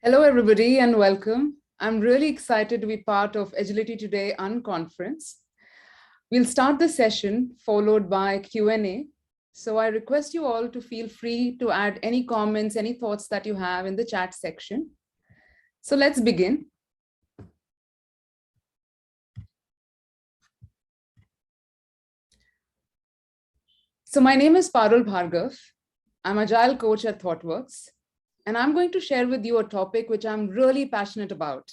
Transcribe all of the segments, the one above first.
Hello, everybody, and welcome. I'm really excited to be part of Agility Today Unconference. We'll start the session followed by Q&A. So I request you all to feel free to add any comments, any thoughts that you have in the chat section. So let's begin. So my name is Parul Bhargava. I'm Agile coach at ThoughtWorks, and I'm going to share with you a topic which I'm really passionate about,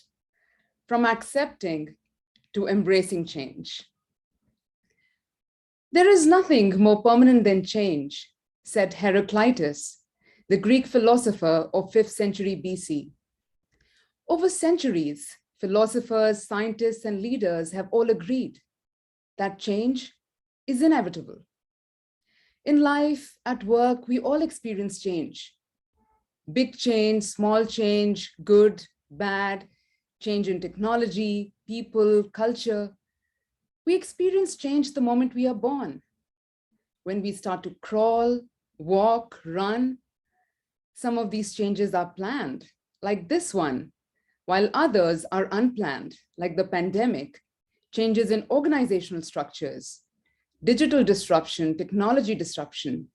from accepting to embracing change. There is nothing more permanent than change, said Heraclitus, the Greek philosopher of 5th century BC. Over centuries, philosophers, scientists, and leaders have all agreed that change is inevitable. In life, at work, we all experience change. Big change, small change, good, bad, change in technology, people, culture. We experience change the moment we are born. When we start to crawl, walk, run, some of these changes are planned, like this one, while others are unplanned, like the pandemic, changes in organizational structures, digital disruption, technology disruption.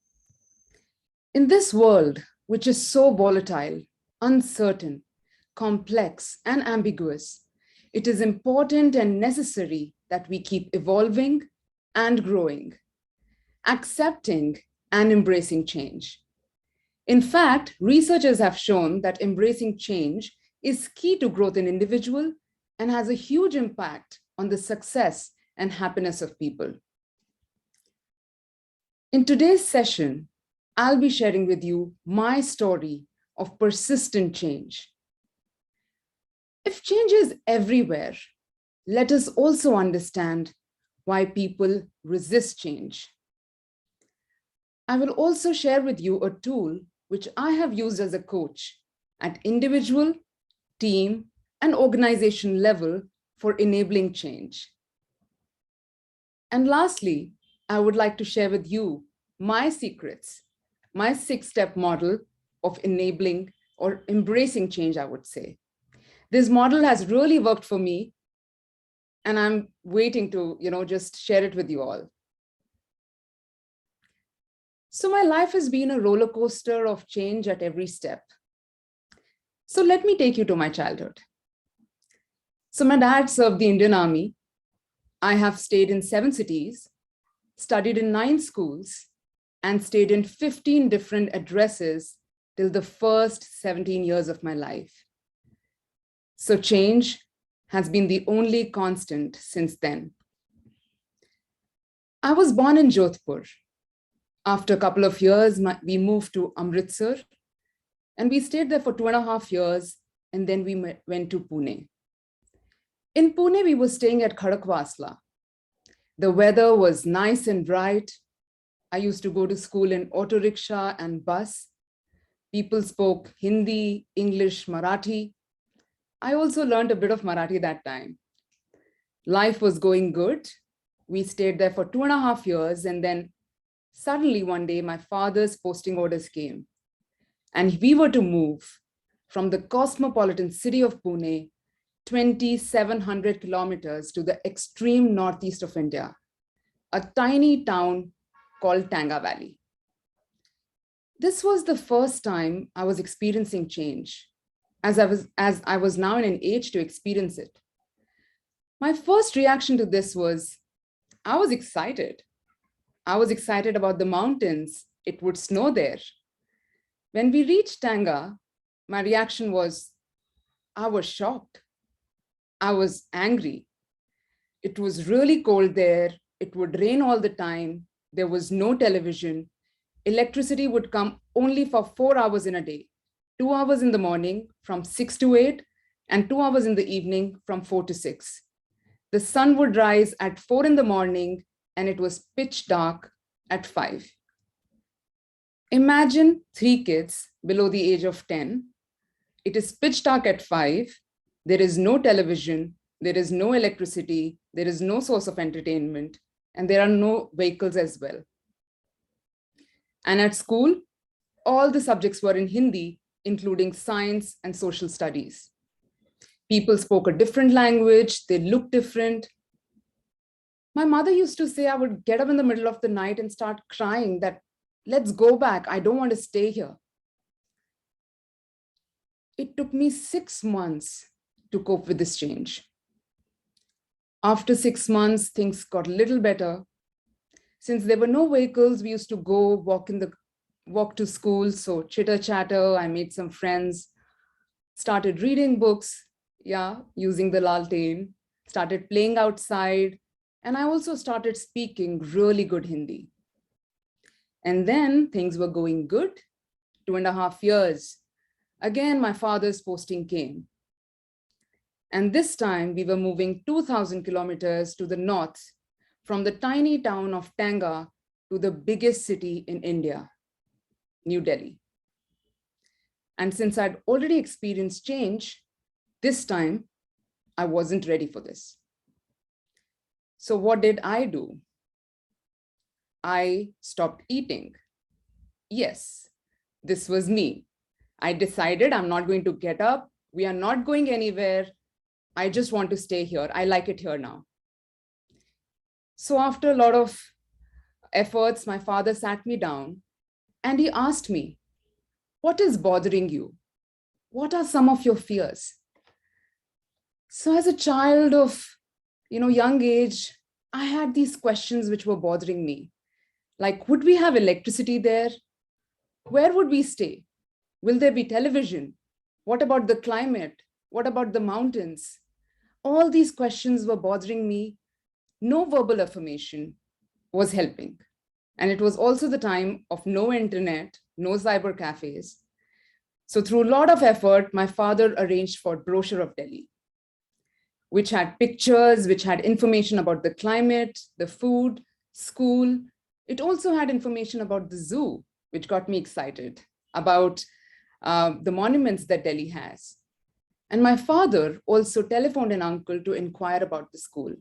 In this world, which is so volatile, uncertain, complex, and ambiguous, it is important and necessary that we keep evolving and growing, accepting and embracing change. In fact, researchers have shown that embracing change is key to growth in individual and has a huge impact on the success and happiness of people. In today's session, I'll be sharing with you my story of persistent change. If change is everywhere, let us also understand why people resist change. I will also share with you a tool which I have used as a coach at individual, team, and organization level for enabling change. And lastly, I would like to share with you my secrets, my 6-step model of enabling or embracing change, I would say. This model has really worked for me, and I'm waiting to, just share it with you all. So my life has been a roller coaster of change at every step. So let me take you to my childhood. So my dad served the Indian Army. I have stayed in 7 cities, studied in 9 schools, and stayed in 15 different addresses till the first 17 years of my life. So change has been the only constant since then. I was born in Jodhpur. After a couple of years, we moved to Amritsar, and we stayed there for 2.5 years, and then we went to Pune. In Pune, we were staying at Khadakwasla. The weather was nice and bright. I used to go to school in auto rickshaw and bus. People spoke Hindi, English, Marathi. I also learned a bit of Marathi that time. Life was going good. We stayed there for 2.5 years, and then suddenly one day my father's posting orders came, and we were to move from the cosmopolitan city of Pune 2,700 kilometers to the extreme northeast of India, a tiny town called Tanga Valley. This was the first time I was experiencing change, as I was now in an age to experience it. My first reaction to this was, I was excited. I was excited about the mountains. It would snow there. When we reached Tanga, my reaction was, I was shocked. I was angry. It was really cold there. It would rain all the time. There was no television. Electricity would come only for 4 hours in a day, 2 hours in the morning from 6 to 8, and 2 hours in the evening from 4 to 6. The sun would rise at 4 in the morning, and it was pitch dark at 5. Imagine 3 kids below the age of 10. It is pitch dark at 5. There is no television. There is no electricity. There is no source of entertainment. And there are no vehicles as well. And at school, all the subjects were in Hindi, including science and social studies. People spoke a different language, they looked different. My mother used to say I would get up in the middle of the night and start crying that, let's go back, I don't want to stay here. It took me 6 months to cope with this change. After 6 months, things got a little better. Since there were no vehicles, we used to go walk to school. So chitter chatter, I made some friends, started reading books, using the laltain, started playing outside. And I also started speaking really good Hindi. And then things were going good. 2.5 years. Again, my father's posting came. And this time we were moving 2,000 kilometers to the north from the tiny town of Tanga to the biggest city in India, New Delhi. And since I'd already experienced change, this time I wasn't ready for this. So what did I do? I stopped eating. Yes, this was me. I decided I'm not going to get up. We are not going anywhere. I just want to stay here. I like it here now. So after a lot of efforts, my father sat me down and he asked me, what is bothering you? What are some of your fears? So as a child of, young age, I had these questions which were bothering me. Like, would we have electricity there? Where would we stay? Will there be television? What about the climate? What about the mountains? All these questions were bothering me. No verbal affirmation was helping. And it was also the time of no internet, no cyber cafes. So through a lot of effort, my father arranged for a brochure of Delhi, which had pictures, which had information about the climate, the food, school. It also had information about the zoo, which got me excited, about the monuments that Delhi has. And my father also telephoned an uncle to inquire about the school.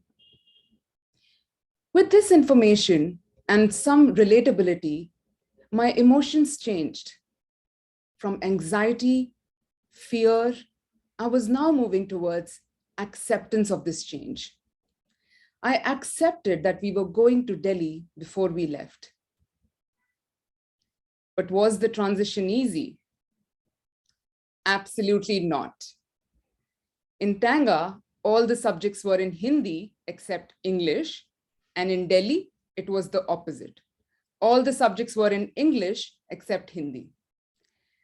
With this information and some relatability, my emotions changed. From anxiety, fear, I was now moving towards acceptance of this change. I accepted that we were going to Delhi before we left. But was the transition easy? Absolutely not. In Tanga, all the subjects were in Hindi except English, and in Delhi, it was the opposite. All the subjects were in English except Hindi.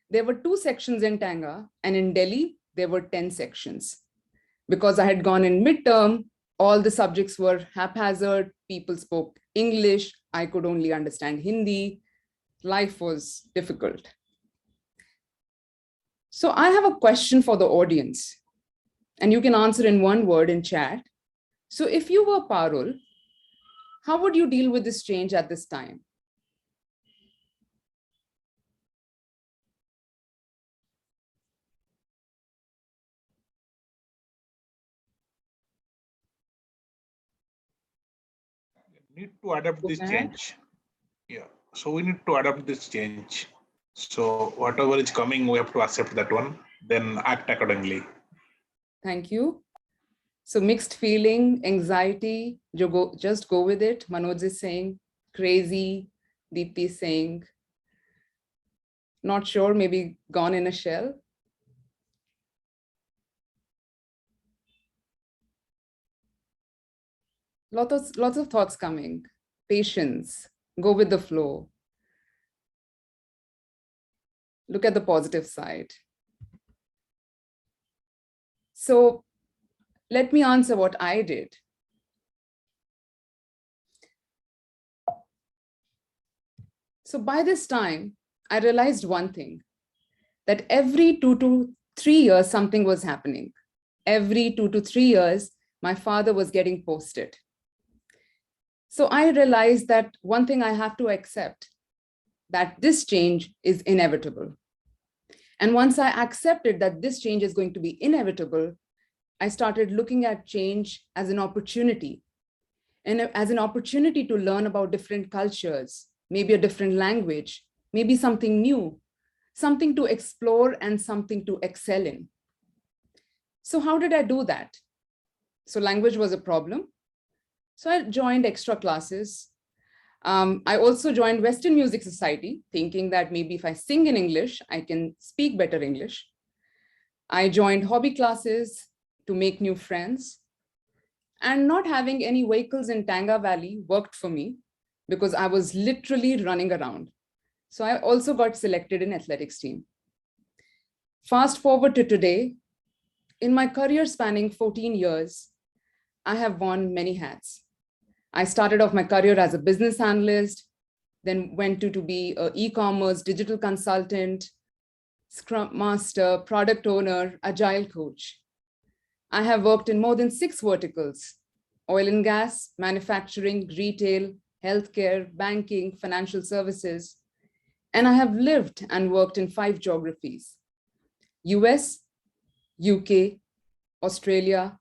There were 2 sections in Tanga, and in Delhi, there were 10 sections. Because I had gone in midterm, all the subjects were haphazard, people spoke English, I could only understand Hindi. Life was difficult. So I have a question for the audience, and you can answer in one word in chat. So if you were Parul, how would you deal with this change at this time? Need to adapt this change. Yeah. So we need to adapt this change. So whatever is coming, we have to accept that one, then act accordingly. Thank you. So mixed feeling, anxiety, just go with it. Manoj is saying crazy, Deepti is saying not sure, maybe gone in a shell. Lots of thoughts coming. Patience, go with the flow. Look at the positive side. So let me answer what I did. So by this time, I realized one thing, that every 2 to 3 years, something was happening. Every 2 to 3 years, my father was getting posted. So I realized that one thing I have to accept, that this change is inevitable. And once I accepted that this change is going to be inevitable, I started looking at change as an opportunity, and as an opportunity to learn about different cultures, maybe a different language, maybe something new, something to explore and something to excel in. So how did I do that? So language was a problem. So I joined extra classes. I also joined Western Music Society, thinking that maybe if I sing in English, I can speak better English. I joined hobby classes to make new friends. And not having any vehicles in Tanga Valley worked for me because I was literally running around. So I also got selected in athletics team. Fast forward to today, in my career spanning 14 years, I have worn many hats. I started off my career as a business analyst, then went to be an e-commerce digital consultant, Scrum Master, product owner, agile coach. I have worked in more than 6 verticals: oil and gas, manufacturing, retail, healthcare, banking, financial services. And I have lived and worked in 5 geographies: US, UK, Australia,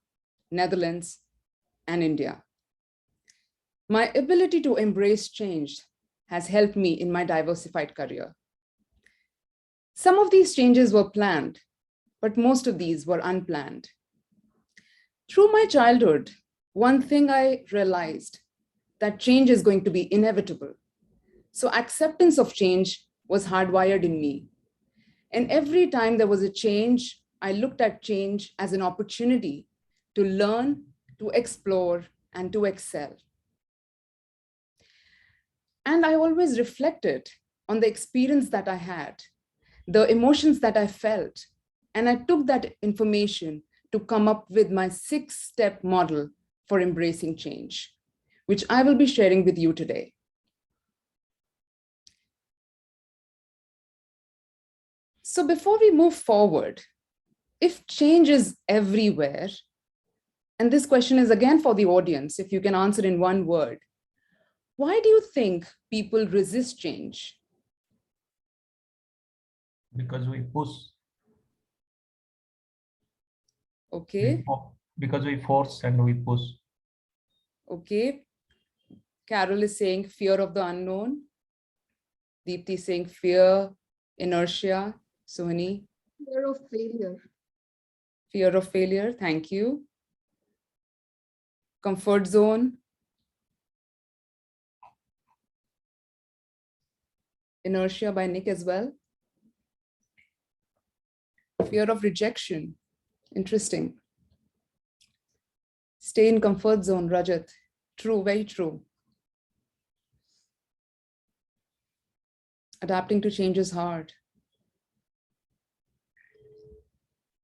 Netherlands, and India. My ability to embrace change has helped me in my diversified career. Some of these changes were planned, but most of these were unplanned. Through my childhood, one thing I realized, that change is going to be inevitable. So acceptance of change was hardwired in me. And every time there was a change, I looked at change as an opportunity to learn, to explore, and to excel. And I always reflected on the experience that I had, the emotions that I felt, and I took that information to come up with my 6-step model for embracing change, which I will be sharing with you today. So before we move forward, if change is everywhere, and this question is again for the audience, if you can answer in one word, why do you think people resist change? Because we push. Okay. Because we force and we push. Okay. Carol is saying fear of the unknown. Deepti is saying fear, inertia. Sohini? Fear of failure. Fear of failure. Thank you. Comfort zone. Inertia by Nick as well. Fear of rejection. Interesting. Stay in comfort zone, Rajat. True, very true. Adapting to change is hard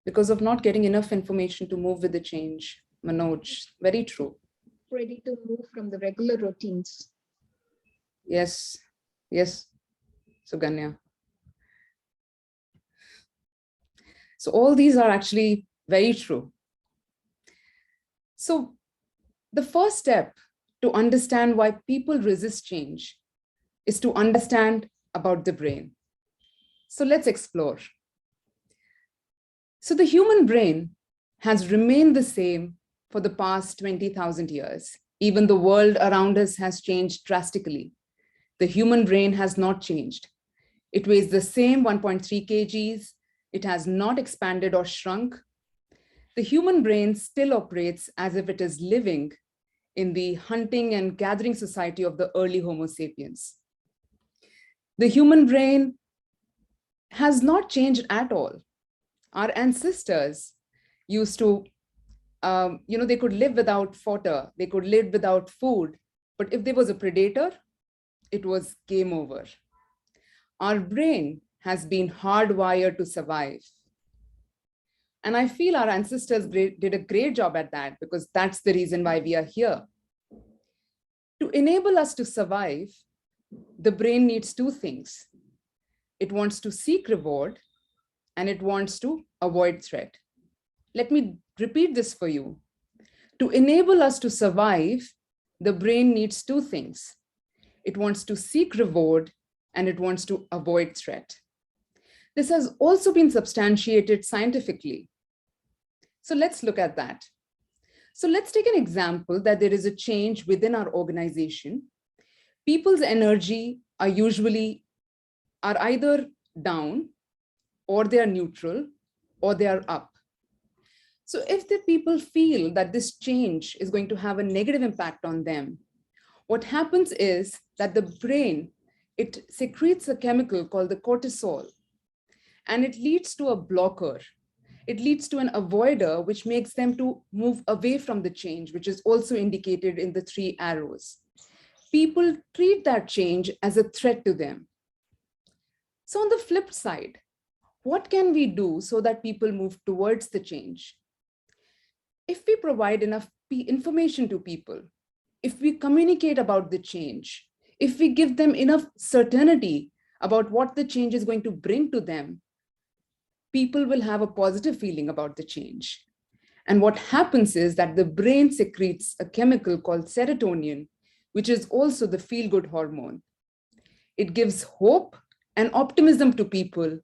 because of not getting enough information to move with the change. Manoj, very true. Ready to move from the regular routines. Yes, yes, Suganya. So all these are actually very true. So the first step to understand why people resist change is to understand about the brain. So let's explore. So the human brain has remained the same for the past 20,000 years. Even the world around us has changed drastically. The human brain has not changed. It weighs the same 1.3 kgs. It has not expanded or shrunk. The human brain still operates as if it is living in the hunting and gathering society of the early Homo sapiens. The human brain has not changed at all. Our ancestors used to, they could live without fodder, they could live without food, but if there was a predator, it was game over. Our brain has been hardwired to survive. And I feel our ancestors did a great job at that because that's the reason why we are here. To enable us to survive, the brain needs 2 things. It wants to seek reward and it wants to avoid threat. Let me repeat this for you. To enable us to survive, the brain needs 2 things. It wants to seek reward and it wants to avoid threat. This has also been substantiated scientifically. So let's look at that. So let's take an example that there is a change within our organization. People's energy are either down or they are neutral, or they are up. So if the people feel that this change is going to have a negative impact on them, what happens is that the brain, it secretes a chemical called the cortisol, and it leads to a blocker. It leads to an avoider, which makes them to move away from the change, which is also indicated in the 3 arrows. People treat that change as a threat to them. So on the flip side, what can we do so that people move towards the change? If we provide enough information to people, if we communicate about the change, if we give them enough certainty about what the change is going to bring to them, people will have a positive feeling about the change. And what happens is that the brain secretes a chemical called serotonin, which is also the feel-good hormone. It gives hope and optimism to people,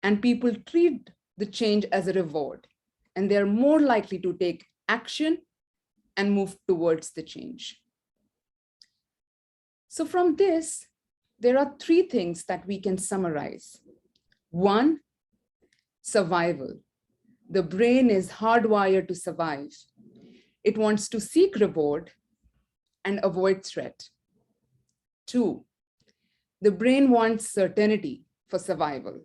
and people treat the change as a reward, and they're more likely to take action and move towards the change. So from this, there are 3 things that we can summarize. 1, survival. The brain is hardwired to survive. It wants to seek reward and avoid threat. 2, the brain wants certainty for survival.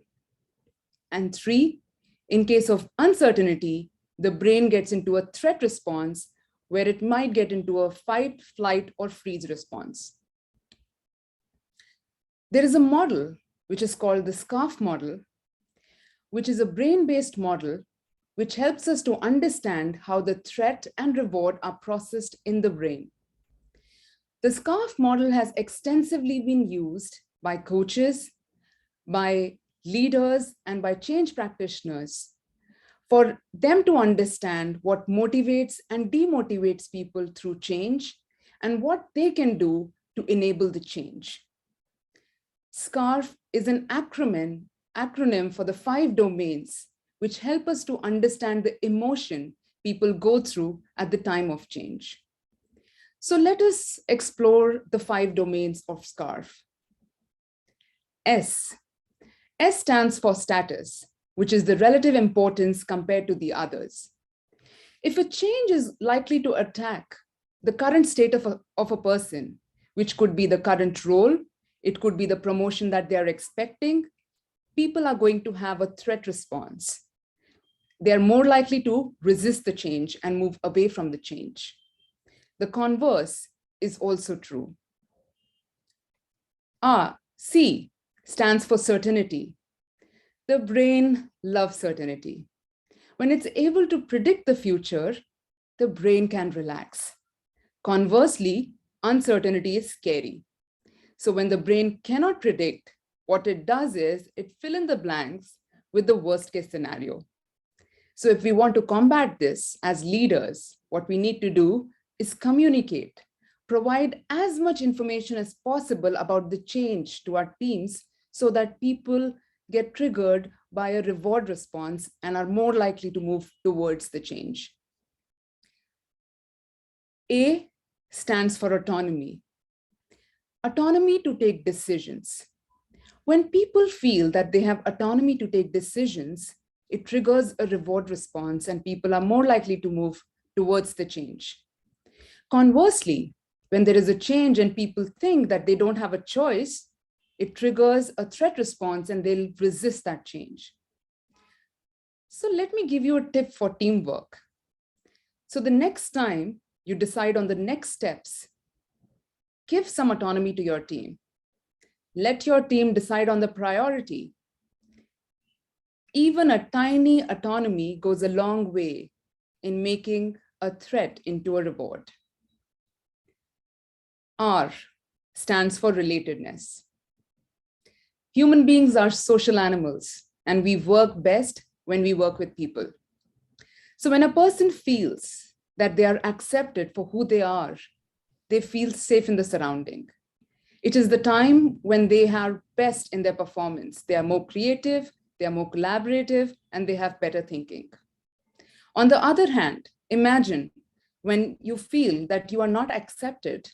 And 3, in case of uncertainty, the brain gets into a threat response where it might get into a fight, flight, or freeze response. There is a model which is called the SCARF model, which is a brain-based model which helps us to understand how the threat and reward are processed in the brain. The SCARF model has extensively been used by coaches, by leaders, and by change practitioners for them to understand what motivates and demotivates people through change and what they can do to enable the change. SCARF is an acronym for the 5 domains which help us to understand the emotion people go through at the time of change. So let us explore the 5 domains of SCARF. S stands for status, which is the relative importance compared to the others. If a change is likely to attack the current state of a person, which could be the current role, it could be the promotion that they are expecting, people are going to have a threat response. They are more likely to resist the change and move away from the change. The converse is also true. C stands for certainty. The brain loves certainty. When it's able to predict the future, the brain can relax. Conversely, uncertainty is scary. So when the brain cannot predict, what it does is it fills in the blanks with the worst case scenario. So if we want to combat this as leaders, what we need to do is communicate, provide as much information as possible about the change to our teams so that people get triggered by a reward response and are more likely to move towards the change. A stands for autonomy. Autonomy to take decisions. When people feel that they have autonomy to take decisions, it triggers a reward response and people are more likely to move towards the change. Conversely, when there is a change and people think that they don't have a choice, it triggers a threat response and they'll resist that change. So let me give you a tip for teamwork. So the next time you decide on the next steps, give some autonomy to your team. Let your team decide on the priority. Even a tiny autonomy goes a long way in making a threat into a reward. R stands for relatedness. Human beings are social animals, and we work best when we work with people. So when a person feels that they are accepted for who they are, they feel safe in the surrounding. It is the time when they are best in their performance. They are more creative, they are more collaborative, and they have better thinking. On the other hand, imagine when you feel that you are not accepted,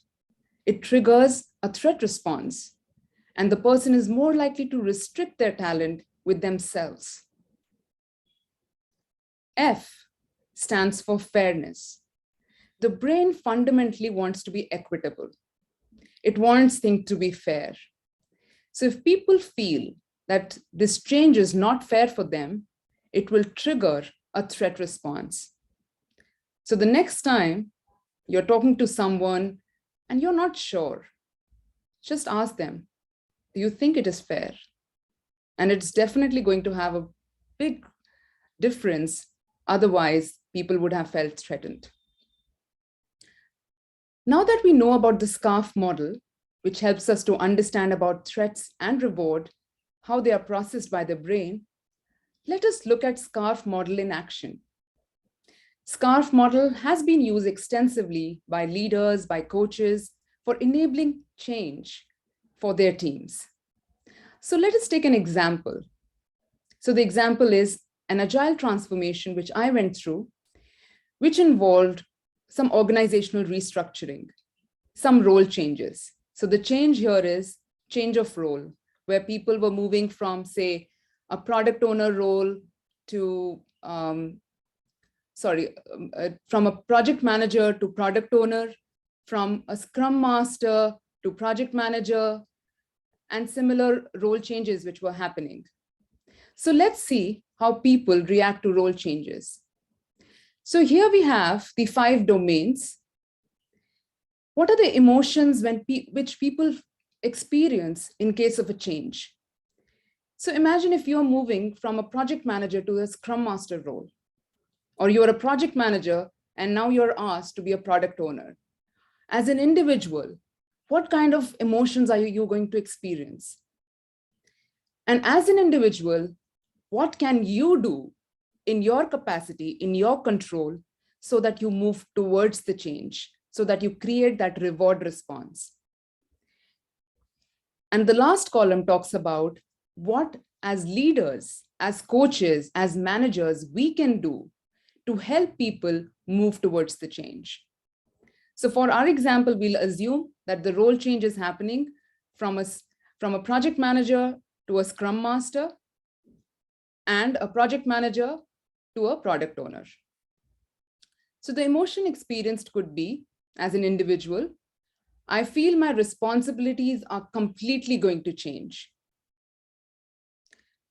it triggers a threat response, and the person is more likely to restrict their talent with themselves. F stands for fairness. The brain fundamentally wants to be equitable. It wants things to be fair. So if people feel that this change is not fair for them, it will trigger a threat response. So the next time you're talking to someone and you're not sure, just ask them, do you think it is fair? And it's definitely going to have a big difference. Otherwise, people would have felt threatened. Now that we know about the SCARF model, which helps us to understand about threats and reward, how they are processed by the brain, let us look at SCARF model in action. SCARF model has been used extensively by leaders, by coaches for enabling change for their teams. So let us take an example. So the example is an agile transformation, which I went through, which involved some organizational restructuring, some role changes. So the change here is change of role, where people were moving from, say, a product owner role to, from a project manager to product owner, from a scrum master to project manager, and similar role changes which were happening. So let's see how people react to role changes. So here we have the 5 domains. What are the emotions which people experience in case of a change? So imagine if you're moving from a project manager to a scrum master role, or you're a project manager and now you're asked to be a product owner. As an individual, what kind of emotions are you going to experience? And as an individual, what can you do in your capacity, in your control, so that you move towards the change, so that you create that reward response? And the last column talks about what, as leaders, as coaches, as managers, we can do to help people move towards the change. So for our example, we'll assume that the role change is happening from a project manager to a scrum master, and a project manager to a product owner. So the emotion experienced could be, as an individual, I feel my responsibilities are completely going to change.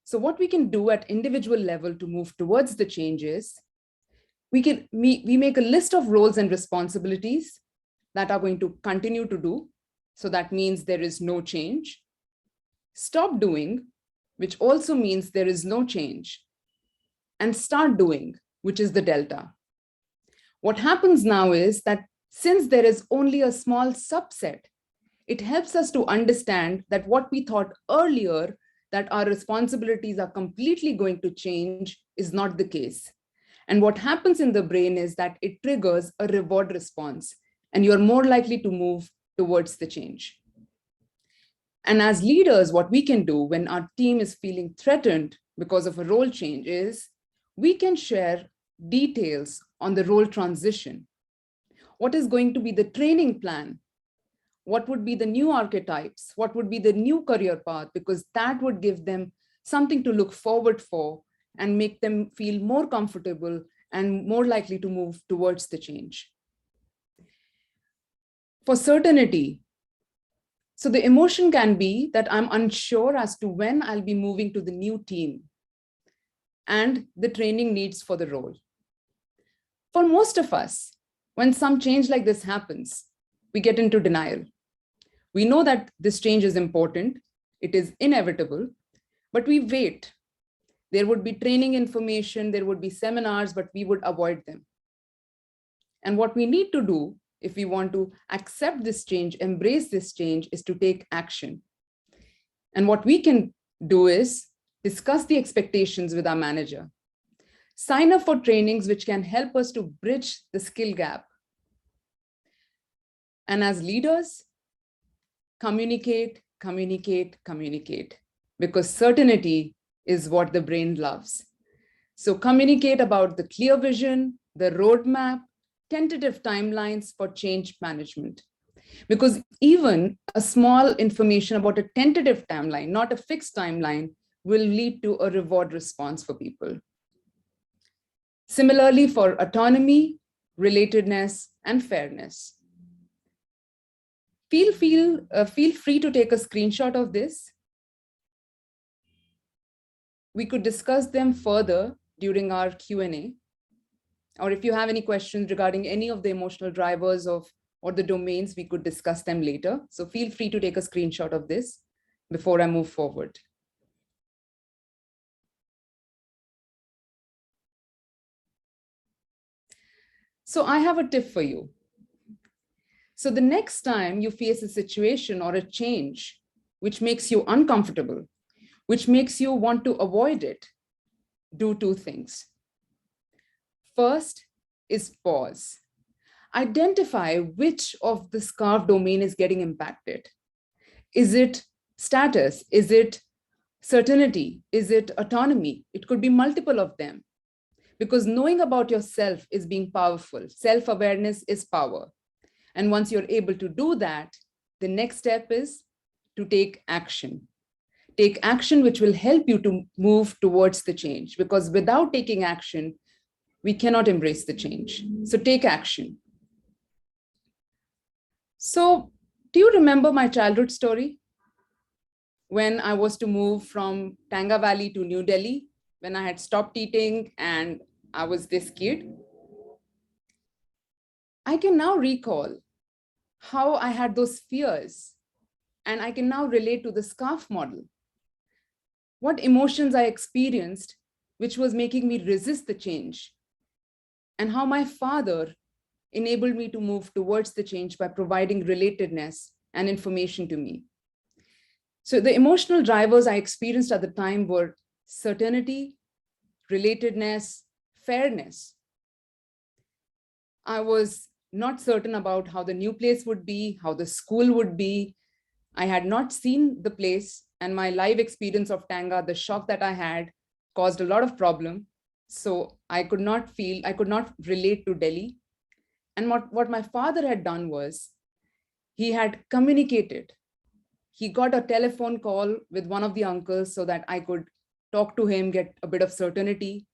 So what we can do at individual level to move towards the changes, we make a list of roles and responsibilities that are going to continue to do. So that means there is no change. Stop doing, which also means there is no change. And start doing, which is the delta. What happens now is that since there is only a small subset, it helps us to understand that what we thought earlier, that our responsibilities are completely going to change, is not the case. And what happens in the brain is that it triggers a reward response, and you're more likely to move towards the change. And as leaders, what we can do when our team is feeling threatened because of a role change is we can share details on the role transition. What is going to be the training plan? What would be the new archetypes? What would be the new career path? Because that would give them something to look forward for and make them feel more comfortable and more likely to move towards the change. For certainty, so the emotion can be that I'm unsure as to when I'll be moving to the new team and the training needs for the role. For most of us, when some change like this happens, we get into denial. We know that this change is important, it is inevitable, but we wait. There would be training information, there would be seminars, but we would avoid them. And what we need to do if we want to accept this change, embrace this change, is to take action. And what we can do is discuss the expectations with our manager, sign up for trainings which can help us to bridge the skill gap. And as leaders, communicate, communicate, communicate, because certainty is what the brain loves. So communicate about the clear vision, the roadmap, tentative timelines for change management. Because even a small information about a tentative timeline, not a fixed timeline, will lead to a reward response for people. Similarly, for autonomy, relatedness, and fairness. Feel free to take a screenshot of this. We could discuss them further during our Q&A. Or if you have any questions regarding any of the emotional drivers or the domains, we could discuss them later. So feel free to take a screenshot of this before I move forward. So I have a tip for you. So the next time you face a situation or a change which makes you uncomfortable, which makes you want to avoid it, do two things. First is pause. Identify which of the scarf domain is getting impacted. Is it status? Is it certainty? Is it autonomy? It could be multiple of them. Because knowing about yourself is being powerful. Self-awareness is power. And once you're able to do that, the next step is to take action. Take action which will help you to move towards the change. Because without taking action, we cannot embrace the change. So take action. So do you remember my childhood story? When I was to move from Tanga Valley to New Delhi, when I had stopped eating and I was this kid. I can now recall how I had those fears, and I can now relate to the scarf model. What emotions I experienced, which was making me resist the change, and how my father enabled me to move towards the change by providing relatedness and information to me. So the emotional drivers I experienced at the time were certainty, relatedness, fairness. I was not certain about how the new place would be, how the school would be. I had not seen the place, and my live experience of Tanga, the shock that I had, caused a lot of problem. So I could not relate to Delhi. And what my father had done was, he had communicated. He got a telephone call with one of the uncles so that I could talk to him, get a bit of certainty.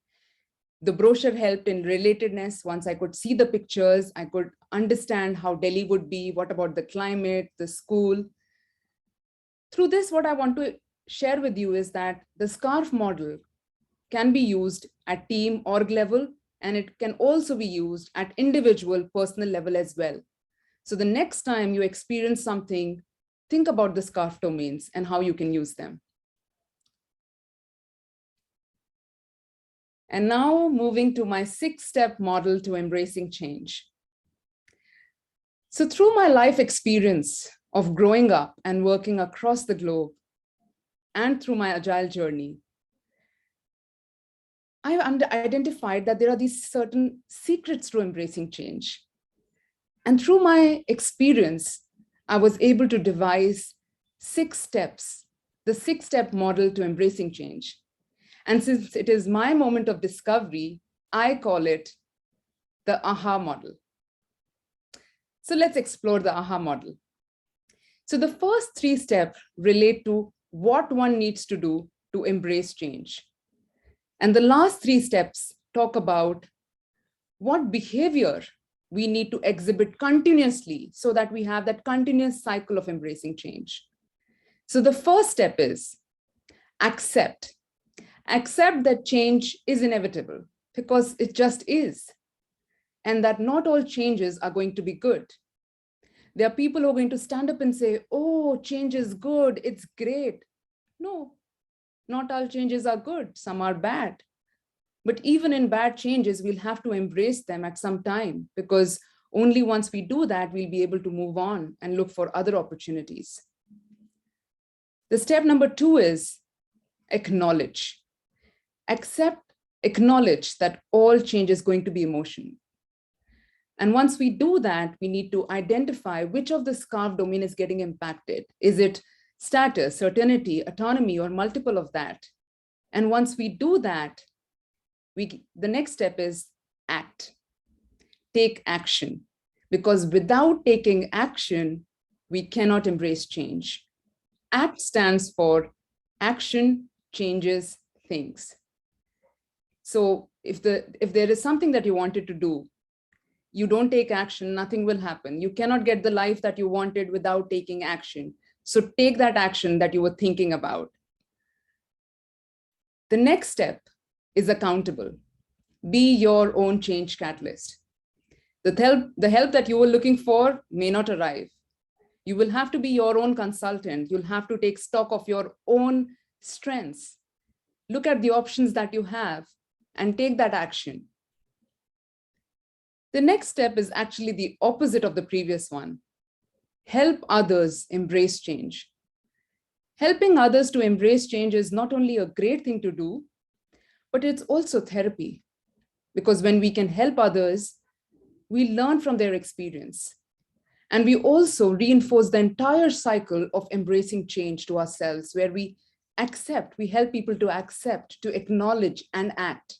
The brochure helped in relatedness. Once I could see the pictures, I could understand how Delhi would be, what about the climate, the school. Through this, what I want to share with you is that the SCARF model can be used at team org level, and it can also be used at individual personal level as well. So the next time you experience something, think about the SCARF domains and how you can use them. And now moving to my 6-step model to embracing change. So through my life experience of growing up and working across the globe, and through my agile journey, I have identified that there are these certain secrets to embracing change. And through my experience, I was able to devise 6 steps, the 6-step model to embracing change. And since it is my moment of discovery, I call it the AHA model. So let's explore the AHA model. So the first 3 steps relate to what one needs to do to embrace change. And the last 3 steps talk about what behavior we need to exhibit continuously so that we have that continuous cycle of embracing change. So the first step is accept. Accept that change is inevitable because it just is, and that not all changes are going to be good. There are people who are going to stand up and say, oh, change is good, it's great. No, not all changes are good, some are bad. But even in bad changes, we'll have to embrace them at some time, because only once we do that, we'll be able to move on and look for other opportunities. The step number 2 is acknowledge. Acknowledge that all change is going to be emotional. And once we do that, we need to identify which of the SCARF domain is getting impacted. Is it status, certainty, autonomy, or multiple of that? And once we do that, the next step is act. Take action. Because without taking action, we cannot embrace change. ACT stands for action, changes things. So if there is something that you wanted to do, you don't take action, nothing will happen. You cannot get the life that you wanted without taking action. So take that action that you were thinking about. The next step is accountable. Be your own change catalyst. The help that you were looking for may not arrive. You will have to be your own consultant. You'll have to take stock of your own strengths. Look at the options that you have and take that action. The next step is actually the opposite of the previous one. Help others embrace change. Helping others to embrace change is not only a great thing to do, but it's also therapy. Because when we can help others, we learn from their experience. And we also reinforce the entire cycle of embracing change to ourselves, where we help people to accept, to acknowledge, and act.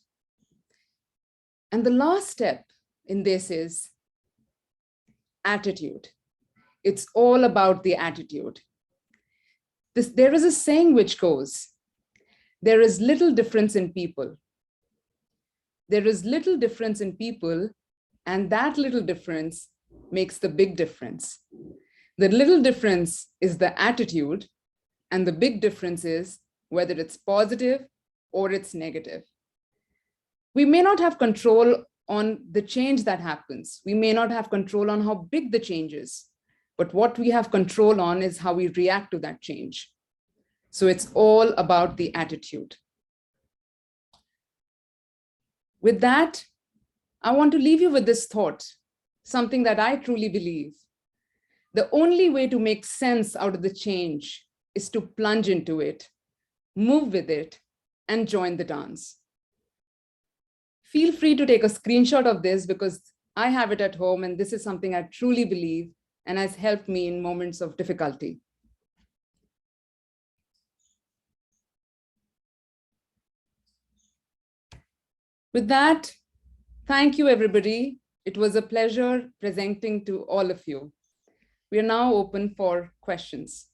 And the last step in this is attitude. It's all about the attitude. There is a saying which goes, there is little difference in people. There is little difference in people, and that little difference makes the big difference. The little difference is the attitude, and the big difference is whether it's positive or it's negative. We may not have control on the change that happens. We may not have control on how big the change is, but what we have control on is how we react to that change. So it's all about the attitude. With that, I want to leave you with this thought, something that I truly believe. The only way to make sense out of the change is to plunge into it, move with it, and join the dance. Feel free to take a screenshot of this because I have it at home and this is something I truly believe and has helped me in moments of difficulty. With that, thank you, everybody. It was a pleasure presenting to all of you. We are now open for questions.